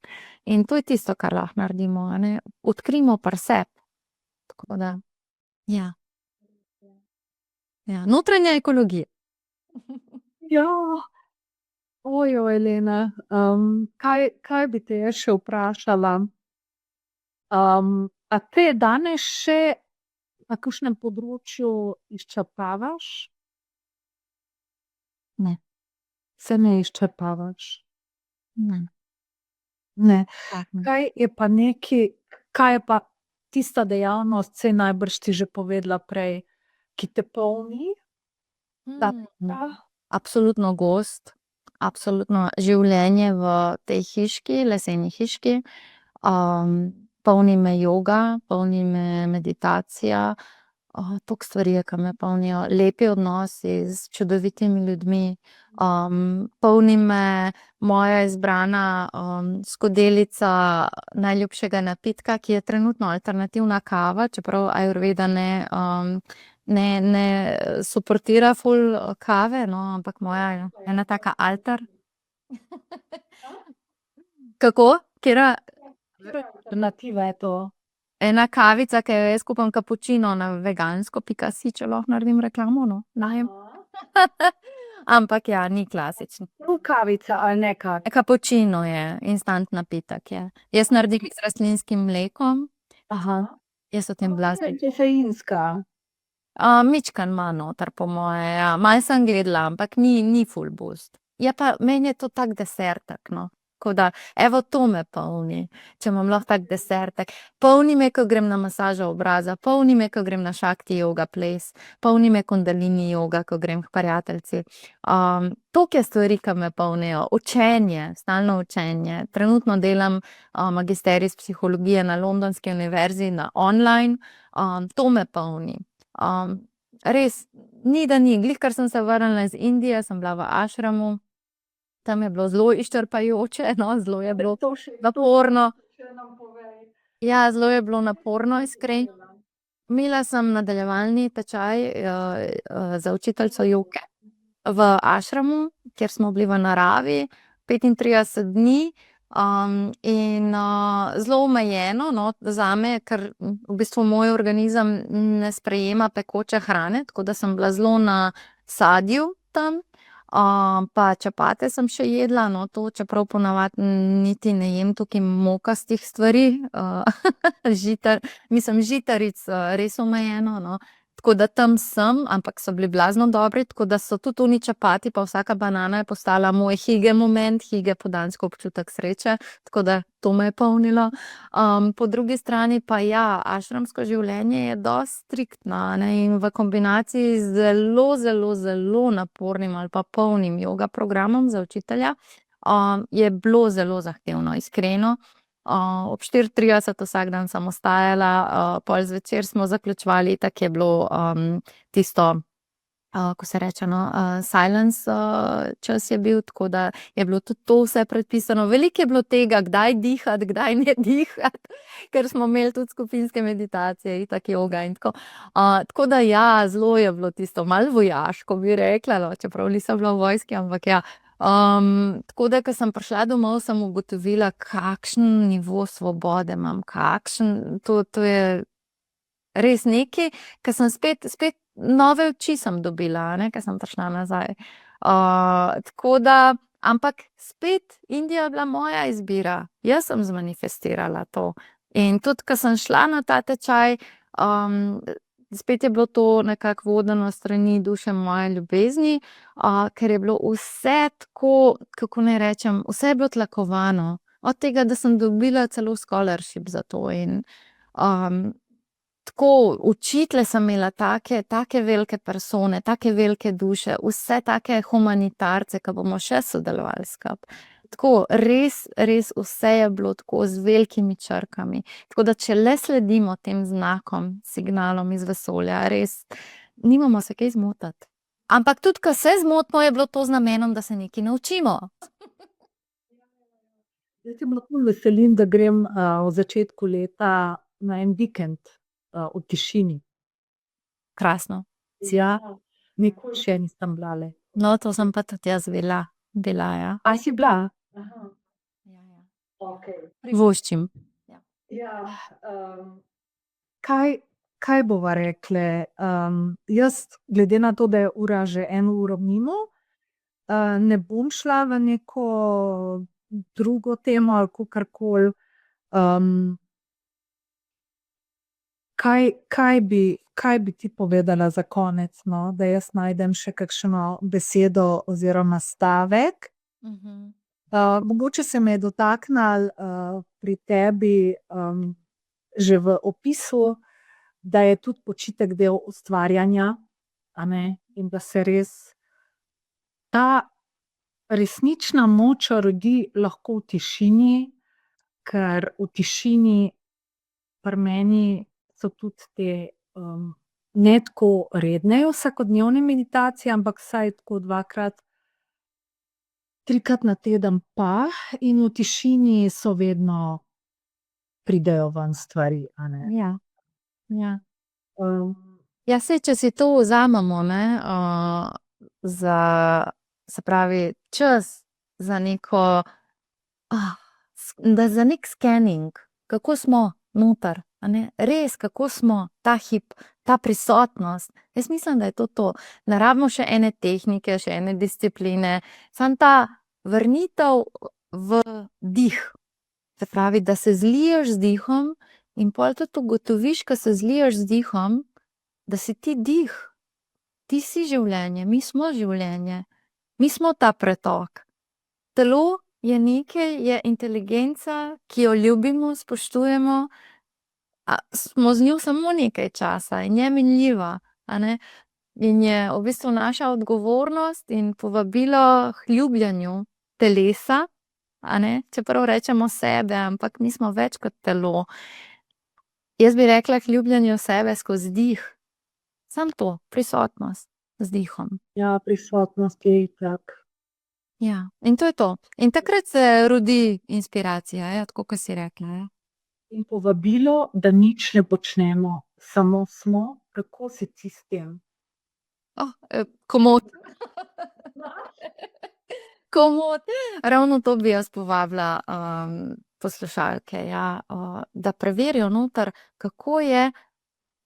In to je tisto, kar lahko naredimo, a ne. Odkrijmo pri sebi. Tako da, ja. Ja, notranja ekologija. Ja. Ojoj, Elena, kaj bi te jaz še vprašala? A te danes še na kakšnem področju izčrpavaš? Ne. Se ne izčrpavaš? Ne. Ne. Tak ne. Kaj je pa tista dejavnost, saj najbrž ti že povedala prej, ki te polni? Absolutno gozd, absolutno življenje v tej hiški, leseni hiški. Polni me joga, polni me meditacija, toliko stvari je, ke me polnijo. Lepi odnosi s čudovitimi ljudmi. Polni me moja izbrana skodelica najljubšega napitka, ki je trenutno alternativna kava, čeprav ajurveda ne suportira ful kave, no, ampak moja je ena taka alter. Kako? Katera? Alternativa je to. Ena kavica, ke jo jaz kupim, kapučino na vegansko.si, če lahko naredim reklamo, no. Najem. Ampak ja, ni klasičen. Kavica ali ne kavica? Kapučino je, instant napitek je. Jaz naredim z rastlinskim mlekom. Jaz o tem blazno. Kofeinska. Mičken ima noter, po moje, ja. Malo sem gledala, ampak ni ful boost. Je pa, meni je to tak desertek, no. Tako da, evo, to me polni, če imam lahko tak desertek. Polni me, ko grem na masažo obraza, polni me, ko grem na Shakti yoga ples, polni me kundalini yoga, ko grem k prijateljici. Toliko je stvari, ke me polnijo. Učenje, stalno učenje. Trenutno delam magisterij iz psihologije na Londonski univerzi, na online. To me polni. Res, ni da ni. Glih, kar sem se vrnila iz Indije, sem bila v ašramu. Tam je bilo zelo izčrpajoče, no, zelo je bilo naporno. Ja, zelo je bilo naporno, iskreno. Imela sem nadaljevalni tečaj za učiteljico joge v ašramu, kjer smo bili v naravi 35 dni. In zelo omejeno, no, zame, ker v bistvu moj organizem ne sprejema pekoče hrane, tako da sem bila zelo na sadju tam. Pa čapate sem še jedla, no, to, čeprav ponavadi niti ne jem toliko mokastih stvari. Žitaric res omejeno, no. Tako da tam sem, ampak so bili blazno dobri, tako da so tudi oni čapati pa vsaka banana je postala moj hige moment, hige podansko občutek sreče, tako da to me je polnilo. Po drugi strani pa ja, ašramsko življenje je dosti striktno, a ne, in v kombinaciji z zelo, zelo, zelo napornim ali pa polnim joga programom za učitelja, je bilo zelo zahtevno, iskreno. Ob 4:30 vsak dan sem vstajala, pol zvečer smo zaključevali, itak je bilo tisto, ko se reče, no, silence čas je bil, tako da je bilo tudi to vse predpisano. Veliko je bilo tega, kdaj dihati, kdaj ne dihati, ker smo imeli tudi skupinske meditacije, itak joga in tako. Tako da ja, zelo je bilo tisto, malo vojaško, bi rekla, no, čeprav nisem bila v vojski, ampak ja. Tako da, ko sem prišla domov, sem ugotovila, kakšen nivo svobode imam, to je res nekaj, ke sem spet nove oči sem dobila, a ne, ke sem prišla nazaj. Tako da, ampak spet Indija je bila moja izbira. Jaz sem zmanifestirala to. In tudi, ko sem šla na ta tečaj, spet je bilo to nekako vodeno s strani duše moje ljubezni, ker je bilo vse tako, kako naj rečem, vse je bilo tlakovano. Od tega, da sem dobila celo scholarship za to in tako učitelje sem imela take velike persone, take velike duše, vse take humanitarce, ki bomo še sodelovali skupaj. Tako res, res vse je bilo tako z velikimi črkami. Tako da če le sledimo tem znakom, signalom iz vesolja, res nimamo se kaj zmotiti. Ampak tudi, ko se zmotimo, je bilo to z namenom, da se nekaj naučimo. Jaz se lahko veselim, da grem v začetku leta na en vikend v tišini. Krasno. Ja, nikoli še nisem bila. No, to sem pa tudi jaz bila, ja. A si bila? Privoščim. Ja, kaj bova rekle? Jaz, glede na to, da je ura že 1 uro mimo, ne bom šla v neko drugo temo ali kakorkoli. Kaj bi ti povedala za konec, no? Da jaz najdem še kakšno besedo oziroma stavek? Mogoče se me je dotaknilo pri tebi že v opisu, da je tudi počitek del ustvarjanja, a ne? In da se res ta resnična moč rodi lahko v tišini, ker v tišini pri meni so tudi te ne tako redne vsakodnevne meditacije, ampak vsaj tako 2-krat, 3-krat na teden pa, in v tišini so vedno pridejo ven stvari, a ne. Ja. Ja. Ja, saj, če si to vzamemo, ne, se pravi, čas za neko, za neki scanning, kako smo noter, a ne, res, kako smo ta hip, ta prisotnost. Jaz mislim, da je to to. Ne rabimo še ene tehnike, še ene discipline, samo ta vrnitev v dih. Se pravi, da se zliješ z dihom in pol tudi ugotoviš, ko se zliješ z dihom, da si ti dih. Ti si življenje, mi smo življenje. Mi smo ta pretok. Telo je nekaj, je inteligenca, ki jo ljubimo, spoštujemo, smo z njo samo nekaj časa in je minljiva, a ne. In je v bistvu naša odgovornost in povabilo k ljubljenju telesa, a ne, čeprav rečemo sebe, ampak mi smo več kot telo. Jaz bi rekla k ljubljenju sebe skozi dih. Samo to, prisotnost z dihom. Ja, prisotnost je itak. Ja, in to je to. In takrat se rodi inspiracija, ja, tako kot si rekla, ja. In povabilo, da nič ne počnemo, samo smo. Kako si ti s tem? Komot. Komot. Ravno to bi jaz povabila poslušalke, ja, da preverijo noter, kako je,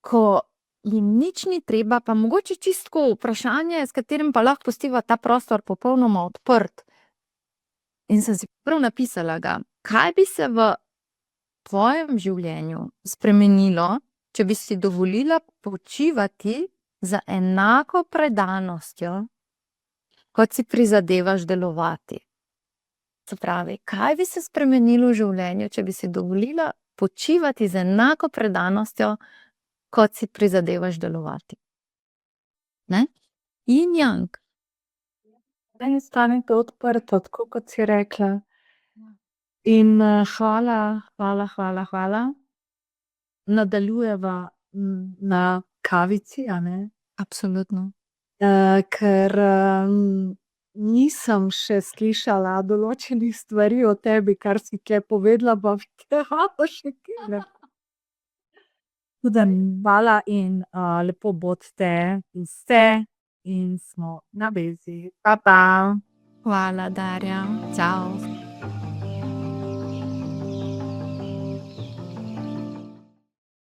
ko jim nič ni treba, pa mogoče čisto vprašanje, s katerim pa lahko pustiva ta prostor popolnoma odprt. In sem si prav napisala ga, kaj bi se v tvojem življenju spremenilo, če bi si dovolila počivati z enako predanostjo, kot si prizadevaš delovati. Se pravi, kaj bi se spremenilo v življenju, če bi si dovolila počivati z enako predanostjo, kot si prizadevaš delovati. Ne? Yin yang. Meni stanete odprto, tako kot si rekla. In hvala. Nadaljujeva na kavici, a ne? Absolutno. Ker nisem še slišala določenih stvari o tebi, kar si tule povedala, pa še kaj. Tudi hvala in lepo bodite vse in smo na vezi. Pa. Hvala, Darja. Čau.